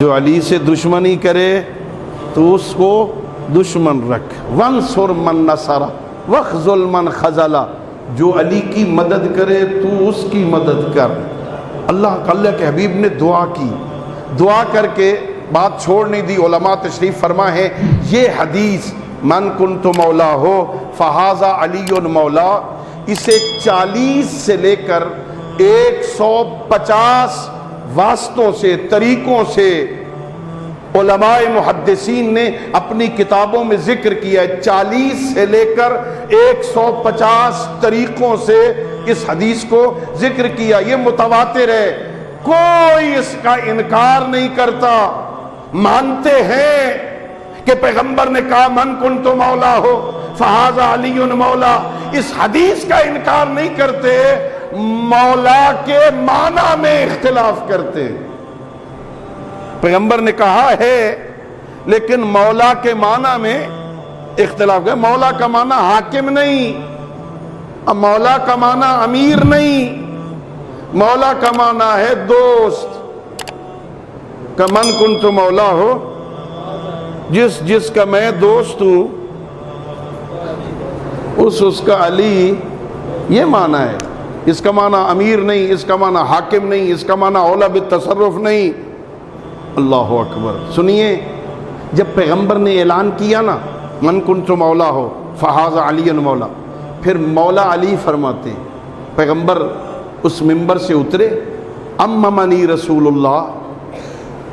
جو علی سے دشمنی کرے تو اس کو دشمن رکھ، وانصر من نصر واخذل من خذل، جو علی کی مدد کرے تو اس کی مدد کر۔ اللہ کے حبیب نے دعا کی، دعا کر کے بات چھوڑ نہیں دی۔ علماء تشریف فرما ہے یہ حدیث من کنت مولا ہو فہذا علی مولا، اسے 40 سے لے کر 150 واسطوں سے، طریقوں سے علماء محدثین نے اپنی کتابوں میں ذکر کیا ہے۔ 40 سے لے کر 150 طریقوں سے اس حدیث کو ذکر کیا۔ یہ متواتر ہے، کوئی اس کا انکار نہیں کرتا، مانتے ہیں کہ پیغمبر نے کہا من کنت مولا ہو فہذا علی مولا، اس حدیث کا انکار نہیں کرتے، مولا کے معنی میں اختلاف کرتے ہیں۔ پیغمبر نے کہا ہے لیکن مولا کے معنی میں اختلاف ہے۔ مولا کا معنی حاکم نہیں، مولا کا معنی امیر نہیں، مولا کا معنی ہے دوست۔ کہ من کنت مولا ہو، جس کا میں دوست ہوں اس کا علی، یہ معنی ہے۔ اس کا معنی امیر نہیں، اس کا معنی حاکم نہیں، اس کا معنی اولا بالتصرف نہیں۔ اللہ اکبر۔ سنیے، جب پیغمبر نے اعلان کیا نا من کنت مولا ہو فہذا علی مولا، پھر مولا علی فرماتے، پیغمبر اس منبر سے اترے، اممنی رسول اللہ،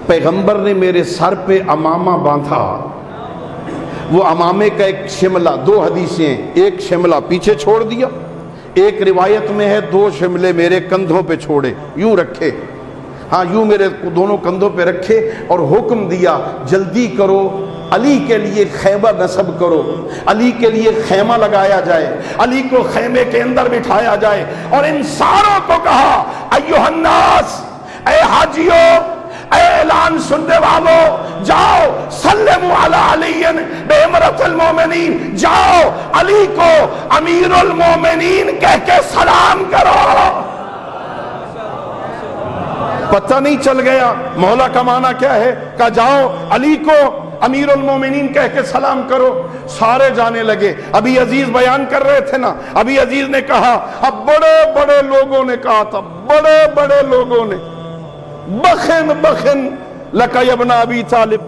پیغمبر نے میرے سر پہ امامہ باندھا۔ وہ امامے کا ایک شملہ، دو حدیثیں، ایک شملہ پیچھے چھوڑ دیا، ایک روایت میں ہے 2 شملے میرے کندھوں پہ چھوڑے، یوں رکھے، ہاں یوں میرے دونوں کندھوں پہ رکھے، اور حکم دیا جلدی کرو، علی کے لیے خیمہ نصب کرو، علی کے لیے خیمہ لگایا جائے، علی کو خیمے کے اندر بٹھایا جائے، اور ان ساروں کو کہا ایھا الناس، اے حاجیوں، اے اعلان سننے والوں، جاؤ سلموا علی علی بامرۃ المومنین، جاؤ علی کو امیر المومنین کہہ کے سلام کرو۔ پتہ نہیں چل گیا مولا کا معنی کیا ہے؟ کہا جاؤ علی کو امیر المومنین کہہ کے سلام کرو۔ سارے جانے لگے۔ ابھی عزیز بیان کر رہے تھے نا، ابھی عزیز نے کہا، اب بڑے بڑے لوگوں نے کہا تھا، بڑے بڑے لوگوں نے، بخن بخن لک یا ابن ابی طالب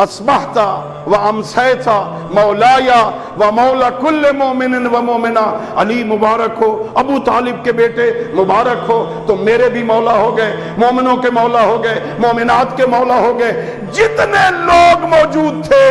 اصبحت و امسیت مولایا و مولا کل مومن و مومنہ، علی مبارک ہو، ابو طالب کے بیٹے مبارک ہو، تو میرے بھی مولا ہو گئے، مومنوں کے مولا ہو گئے، مومنات کے مولا ہو گئے۔ جتنے لوگ موجود تھے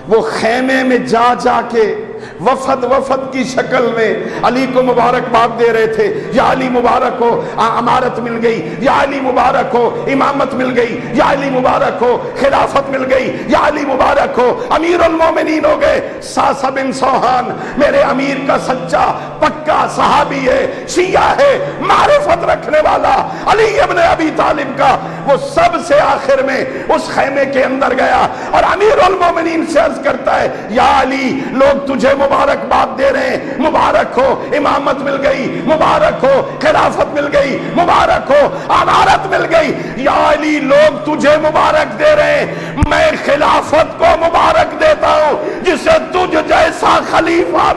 وہ خیمے میں جا جا کے وفد کی شکل میں علی کو مبارکباد دے رہے تھے۔ یا علی مبارک ہو، امارت مل گئی، یا علی مبارک ہو، امامت مل گئی، یا علی مبارک ہو، خلافت مل گئی، یا علی مبارک ہو، امیر المومنین ہو گئے۔ ساسا بن سوہان میرے امیر کا سچا پکا صحابی ہے، شیعہ ہے، معرفت رکھنے والا، علی ابن ابی طالب کا، وہ سب سے آخر میں اس خیمے کے اندر گیا اور امیر المومنین سے عرض کرتا ہے، یا علی لوگ تجھے مبارکباد دے رہے ہیں، مبارک ہو، امامت مل گئی، مبارک ہو، خلافت مل گئی، مبارک ہو، امارت مل گئی۔ یا علی لوگ تجھے مبارک دے رہے ہیں، میں خلافت کو مبارک دیتا ہوں، جسے تجھ جیسا خلیفہ